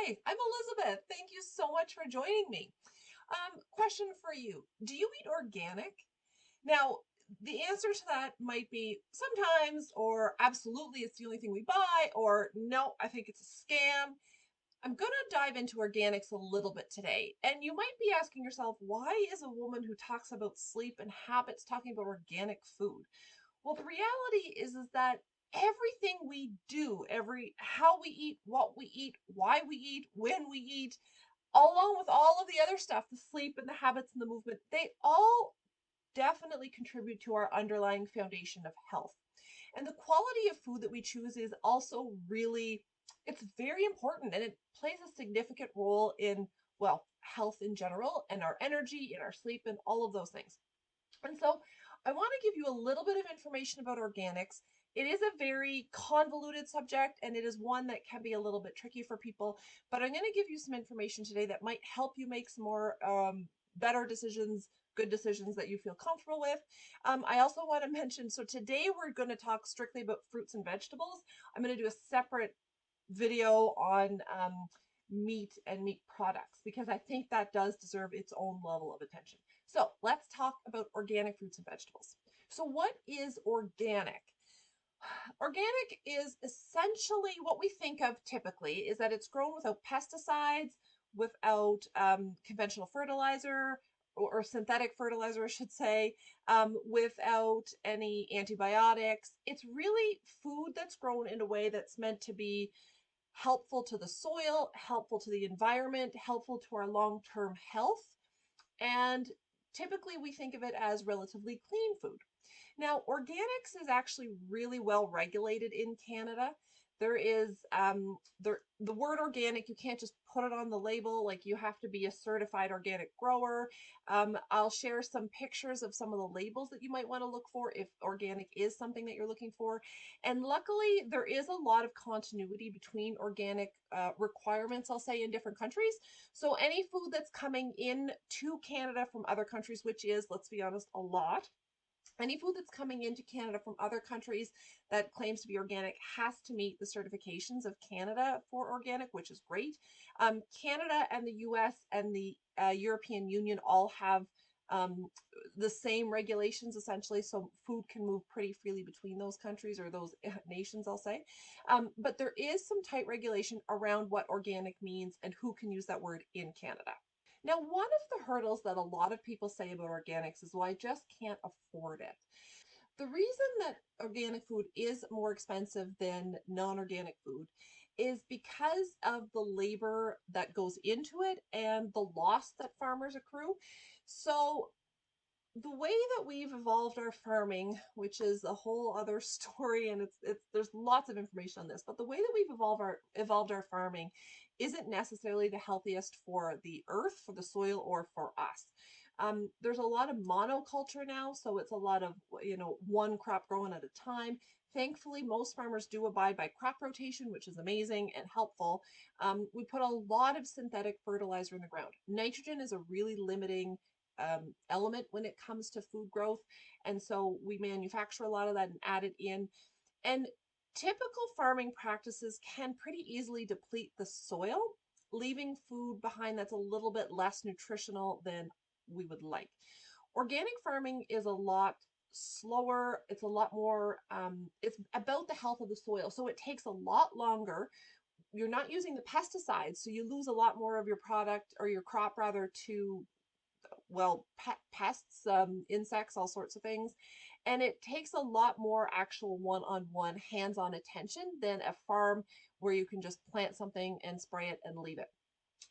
Hi, I'm Elizabeth. Thank you so much for joining me. Question for you. Do you eat organic? Now, the answer to that might be sometimes, or absolutely, it's the only thing we buy, or no, I think it's a scam. I'm going to dive into organics a little bit today. And you might be asking yourself, why is a woman who talks about sleep and habits talking about organic food? Well, the reality is that everything we do, every how we eat, what we eat, why we eat, when we eat, along with all of the other stuff, the sleep and the habits and the movement, they all definitely contribute to our underlying foundation of health. And the quality of food that we choose is also really, it's very important and it plays a significant role in, well, health in general and our energy, in our sleep, and all of those things. And so I want to give you a little bit of information about organics. It is a very convoluted subject and it is one that can be a little bit tricky for people, but I'm going to give you some information today that might help you make some more better decisions, good decisions that you feel comfortable with. I also want to mention, so today we're going to talk strictly about fruits and vegetables. I'm going to do a separate video on meat and meat products because I think that does deserve its own level of attention. So let's talk about organic fruits and vegetables. So what is organic? Organic is essentially what we think of typically is that it's grown without pesticides, without conventional fertilizer or synthetic fertilizer, I should say, without any antibiotics. It's really food that's grown in a way that's meant to be helpful to the soil, helpful to the environment, helpful to our long-term health. And typically we think of it as relatively clean food. Now, organics is actually really well regulated in Canada. There is the word organic, you can't just put it on the label, like you have to be a certified organic grower. I'll share some pictures of some of the labels that you might want to look for if organic is something that you're looking for. And luckily, there is a lot of continuity between organic requirements, I'll say, in different countries. So any food that's coming in to Canada from other countries, which is, let's be honest, a lot, any food that's coming into Canada from other countries that claims to be organic has to meet the certifications of Canada for organic, which is great. Canada and the US and the European Union all have um, the same regulations essentially, so food can move pretty freely between those countries or those nations, I'll say. But there is some tight regulation around what organic means and who can use that word in Canada. Now, one of the hurdles that a lot of people say about organics is, well, I just can't afford it. The reason that organic food is more expensive than non-organic food is because of the labor that goes into it and the loss that farmers accrue. So the way that we've evolved our farming, which is a whole other story, and it's there's lots of information on this, but the way that we've evolved our farming isn't necessarily the healthiest for the earth, for the soil, or for us. There's a lot of monoculture now, so it's a lot of one crop growing at a time. Thankfully, most farmers do abide by crop rotation, which is amazing and helpful. We put a lot of synthetic fertilizer in the ground. Nitrogen is a really limiting element when it comes to food growth. And so we manufacture a lot of that and add it in. And typical farming practices can pretty easily deplete the soil, leaving food behind that's a little bit less nutritional than we would like. Organic farming is a lot slower. It's a lot more, it's about the health of the soil. So it takes a lot longer. You're not using the pesticides, so you lose a lot more of your product or your crop rather to, well, pests, insects, all sorts of things. And it takes a lot more actual one-on-one hands-on attention than a farm where you can just plant something and spray it and leave it.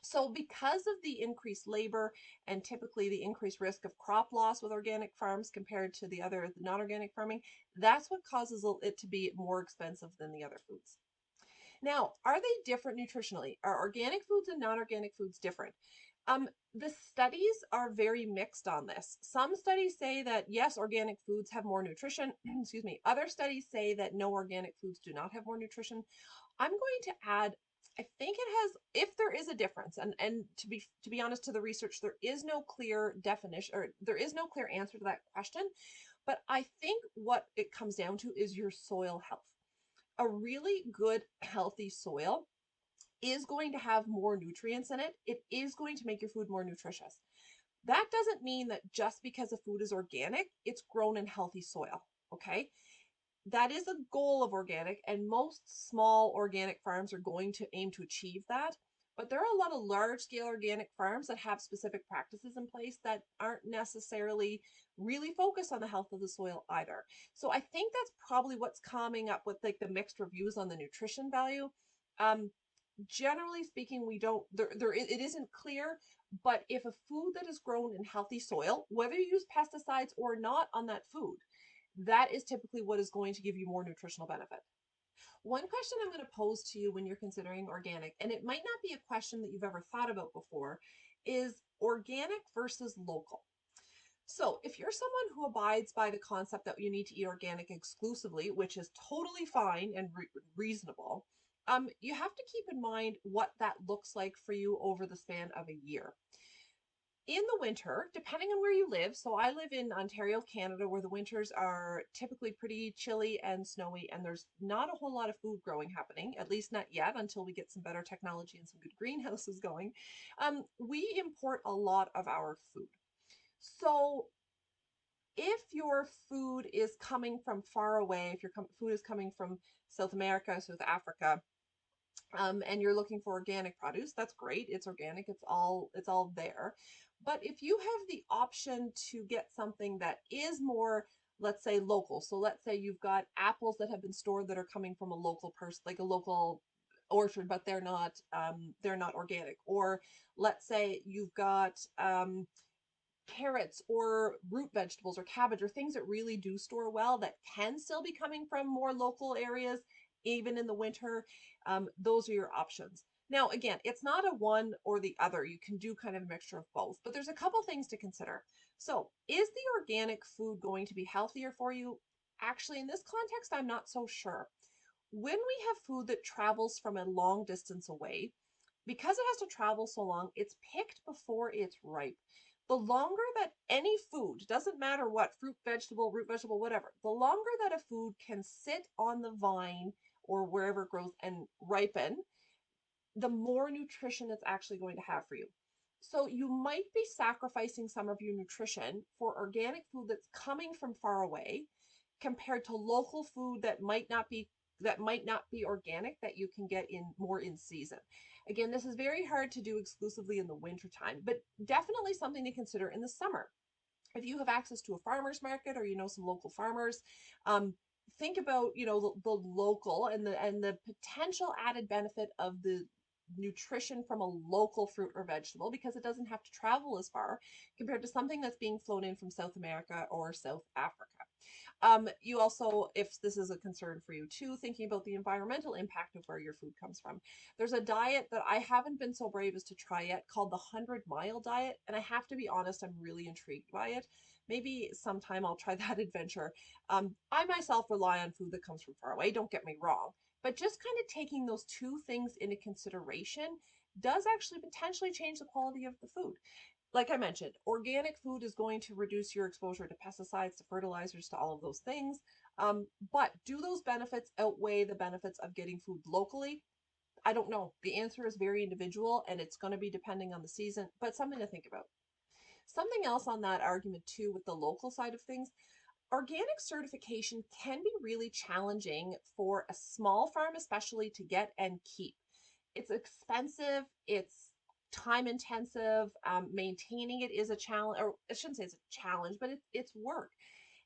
So because of the increased labor and typically the increased risk of crop loss with organic farms compared to the other non-organic farming, that's what causes it to be more expensive than the other foods. Now, are they different nutritionally? Are organic foods and non-organic foods different? The studies are very mixed on this. Some studies say that yes, organic foods have more nutrition. Excuse me. Other studies say that no, organic foods do not have more nutrition. I'm going to add, I think it has, if there is a difference, and to be honest, to the research, there is no clear definition or there is no clear answer to that question. But I think what it comes down to is your soil health. A really good, healthy soil is going to have more nutrients in it. It is going to make your food more nutritious. That doesn't mean that just because a food is organic, it's grown in healthy soil. Okay. That is a goal of organic, and most small organic farms are going to aim to achieve that. But there are a lot of large scale organic farms that have specific practices in place that aren't necessarily really focused on the health of the soil either. So I think that's probably what's coming up with like the mixed reviews on the nutrition value. Um, Generally speaking, we don't it isn't clear, but if a food that is grown in healthy soil, whether you use pesticides or not on that food, that is typically what is going to give you more nutritional benefit. One question I'm going to pose to you when you're considering organic, and it might not be a question that you've ever thought about before, is organic versus local. So, if you're someone who abides by the concept that you need to eat organic exclusively, which is totally fine and reasonable, you have to keep in mind what that looks like for you over the span of a year. In the winter, depending on where you live, so I live in Ontario, Canada, where the winters are typically pretty chilly and snowy, and there's not a whole lot of food growing happening, at least not yet, until we get some better technology and some good greenhouses going. We import a lot of our food. So if your food is coming from far away, if your food is coming from South America, South Africa, and you're looking for organic produce, that's great. It's organic. It's all there. But if you have the option to get something that is more, let's say, local. So let's say you've got apples that have been stored that are coming from a local person, like a local orchard, but they're not organic. Or let's say you've got carrots or root vegetables or cabbage or things that really do store well that can still be coming from more local areas, even in the winter. Those are your options. Now, again, it's not a one or the other. You can do kind of a mixture of both, but there's a couple things to consider. So, is the organic food going to be healthier for you? Actually, in this context, I'm not so sure. When we have food that travels from a long distance away, because it has to travel so long, it's picked before it's ripe. The longer that any food, doesn't matter what, fruit, vegetable, root vegetable, whatever, the longer that a food can sit on the vine or wherever it grows and ripen, the more nutrition it's actually going to have for you. So you might be sacrificing some of your nutrition for organic food that's coming from far away compared to local food that might not be organic that you can get in more in season. Again, this is very hard to do exclusively in the winter time, but definitely something to consider in the summer. If you have access to a farmer's market or you know some local farmers, um, think about the local and the potential added benefit of the nutrition from a local fruit or vegetable because it doesn't have to travel as far compared to something that's being flown in from South America or South Africa. You also, if this is a concern for you too, thinking about the environmental impact of where your food comes from. There's a diet that I haven't been so brave as to try yet called the 100 Mile diet. And I have to be honest, I'm really intrigued by it. Maybe sometime I'll try that adventure. I myself rely on food that comes from far away, don't get me wrong. But just kind of taking those two things into consideration does actually potentially change the quality of the food. Like I mentioned, organic food is going to reduce your exposure to pesticides, to fertilizers, to all of those things. But do those benefits outweigh the benefits of getting food locally? I don't know. The answer is very individual and it's going to be depending on the season, but something to think about. Something else on that argument, too, with the local side of things, organic certification can be really challenging for a small farm, especially to get and keep. It's expensive, it's time intensive. Maintaining it is a challenge, or I shouldn't say it's a challenge, but it's work.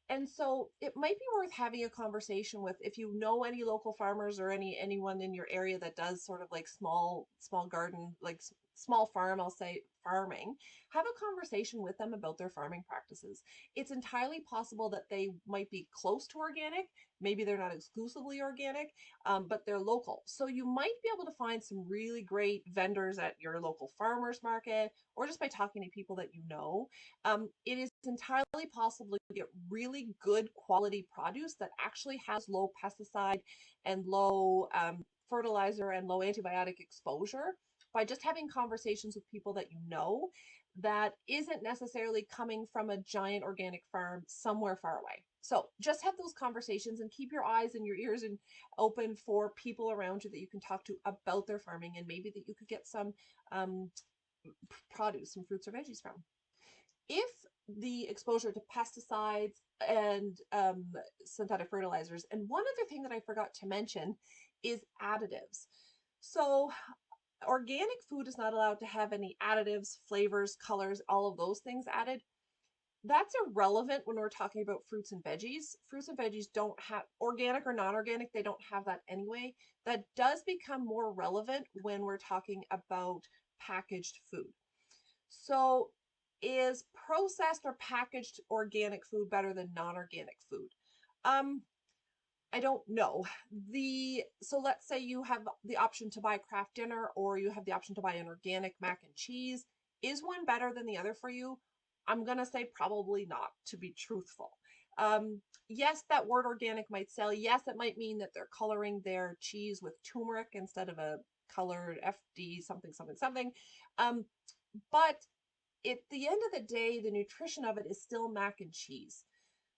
And so it might be worth having a conversation with, if you know any local farmers or anyone in your area that does sort of like small garden, like small farm, I'll say farming, have a conversation with them about their farming practices. It's entirely possible that they might be close to organic. Maybe they're not exclusively organic, but they're local. So you might be able to find some really great vendors at your local farmers market or just by talking to people that you know. It is entirely possible to get really good quality produce that actually has low pesticide and low fertilizer and low antibiotic exposure by just having conversations with people that you know that isn't necessarily coming from a giant organic farm somewhere far away. So just have those conversations and keep your eyes and your ears and open for people around you that you can talk to about their farming, and maybe that you could get some um, produce, some fruits or veggies from. If the exposure to pesticides and synthetic fertilizers, and one other thing that I forgot to mention is additives. So organic food is not allowed to have any additives, flavors, colors, all of those things added. That's irrelevant when we're talking about fruits and veggies. Fruits and veggies don't have, organic or non-organic, they don't have that anyway. That does become more relevant when we're talking about packaged food. So is processed or packaged organic food better than non-organic food? Um, I don't know. So let's say you have the option to buy Kraft dinner, or you have the option to buy an organic mac and cheese. Is one better than the other for you? I'm gonna say probably not, to be truthful. Yes, that word organic might sell. Yes, it might mean that they're coloring their cheese with turmeric instead of a colored FD something something something. But at the end of the day, the nutrition of it is still mac and cheese.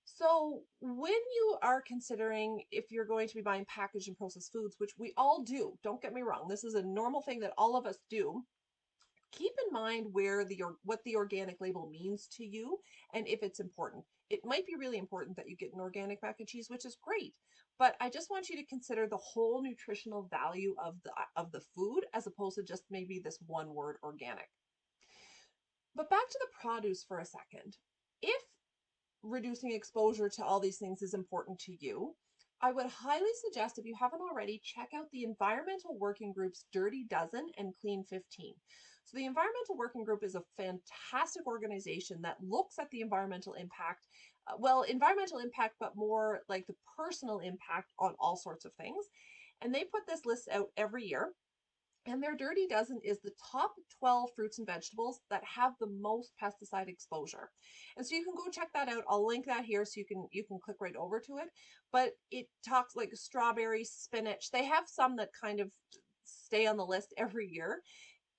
So when you are considering if you're going to be buying packaged and processed foods, which we all do, don't get me wrong, this is a normal thing that all of us do. Keep in mind what the organic label means to you and if it's important. It might be really important that you get an organic mac and cheese, which is great, but I just want you to consider the whole nutritional value of the food as opposed to just maybe this one word organic. But back to the produce for a second. If reducing exposure to all these things is important to you, I would highly suggest, if you haven't already, check out the Environmental Working Group's Dirty Dozen and Clean 15. So the Environmental Working Group is a fantastic organization that looks at the environmental impact, environmental impact, but more like the personal impact on all sorts of things. And they put this list out every year. And their Dirty Dozen is the top 12 fruits and vegetables that have the most pesticide exposure. And so you can go check that out. I'll link that here so you can click right over to it. But it talks like strawberries, spinach. They have some that kind of stay on the list every year.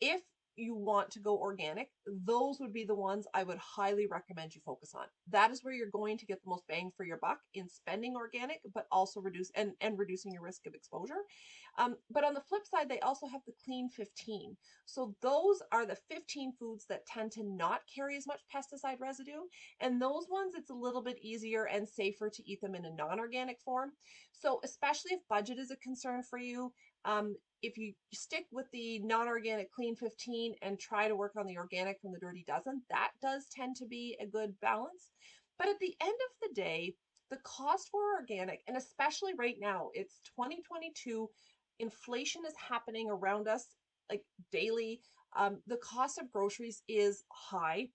If you want to go organic, those would be the ones I would highly recommend you focus on. That is where you're going to get the most bang for your buck in spending organic, but also reducing your risk of exposure. But on the flip side, they also have the Clean 15. So those are the 15 foods that tend to not carry as much pesticide residue. And those ones, it's a little bit easier and safer to eat them in a non-organic form. So especially if budget is a concern for you, if you stick with the non-organic Clean 15 and try to work on the organic from the Dirty Dozen, that does tend to be a good balance. But at the end of the day, the cost for organic, and especially right now, it's 2022, inflation is happening around us like daily. The cost of groceries is high.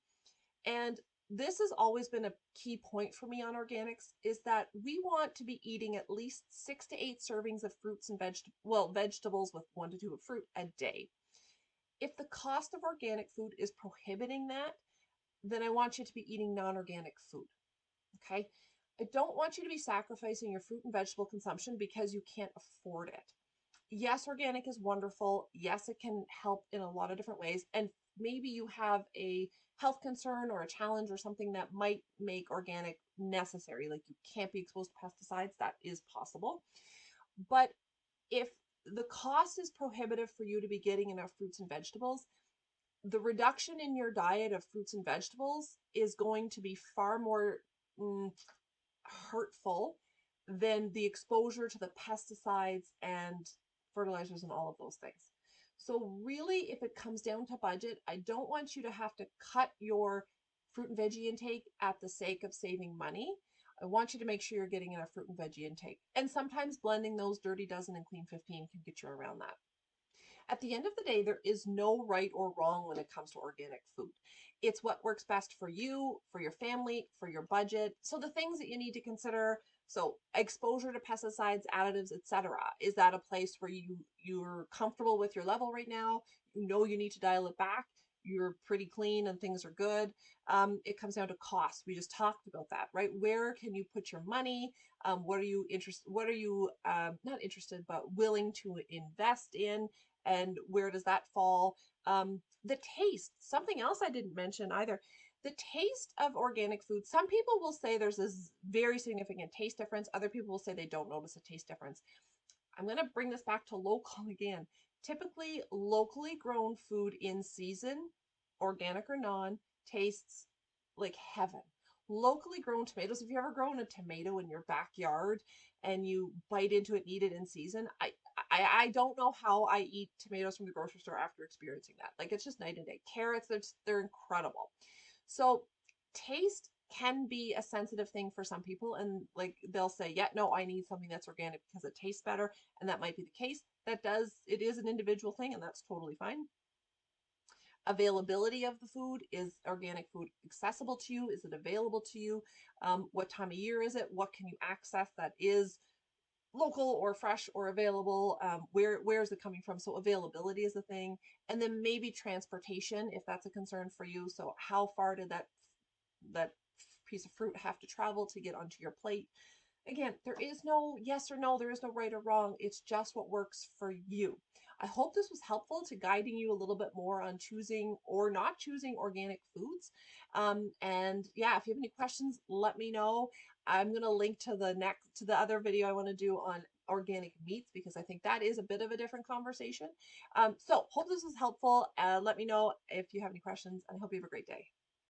And this has always been a key point for me on organics, is that we want to be eating at least 6 to 8 servings of fruits and vegetables with 1 to 2 of fruit a day. If the cost of organic food is prohibiting that, then I want you to be eating non-organic food. Okay. I don't want you to be sacrificing your fruit and vegetable consumption because you can't afford it. Yes, organic is wonderful. Yes, it can help in a lot of different ways. And maybe you have a health concern or a challenge or something that might make organic necessary, like you can't be exposed to pesticides. That is possible. But if the cost is prohibitive for you to be getting enough fruits and vegetables, the reduction in your diet of fruits and vegetables is going to be far more hurtful than the exposure to the pesticides and fertilizers and all of those things. So really, if it comes down to budget, I don't want you to have to cut your fruit and veggie intake at the sake of saving money. I want you to make sure you're getting enough fruit and veggie intake. And sometimes blending those Dirty Dozen and Clean 15 can get you around that. At the end of the day, there is no right or wrong when it comes to organic food. It's what works best for you, for your family, for your budget. So the things that you need to consider, so exposure to pesticides, additives, etc. Is that a place where you're comfortable with your level right now? You know you need to dial it back. You're pretty clean and things are good. It comes down to cost. We just talked about that, right? Where can you put your money? What are you interested? What are you not interested, but willing to invest in? and where does that fall? The taste, something else I didn't mention either. The taste of organic food. Some people will say there's this very significant taste difference. Other people will say they don't notice a taste difference. I'm going to bring this back to local again. Typically, locally grown food in season, organic or non, tastes like heaven. Locally grown tomatoes, if you ever grown a tomato in your backyard and you bite into it and eat it in season, I don't know how I eat tomatoes from the grocery store after experiencing that. Like it's just night and day. Carrots, they're incredible. So taste can be a sensitive thing for some people, and like they'll say, yeah, no, I need something that's organic because it tastes better, and that might be the case. It is an individual thing, and that's totally fine. Availability of the food. Is organic food accessible to you? Is it available to you? What time of year is it? What can you access that is local or fresh or available? Where is it coming from? So availability is a thing. And then maybe transportation, if that's a concern for you. So how far did that piece of fruit have to travel to get onto your plate? Again, there is no yes or no, there is no right or wrong. It's just what works for you. I hope this was helpful to guiding you a little bit more on choosing or not choosing organic foods. And yeah, if you have any questions, let me know. I'm going to link to the other video I want to do on organic meats, because I think that is a bit of a different conversation. So hope this was helpful. Let me know if you have any questions, and I hope you have a great day.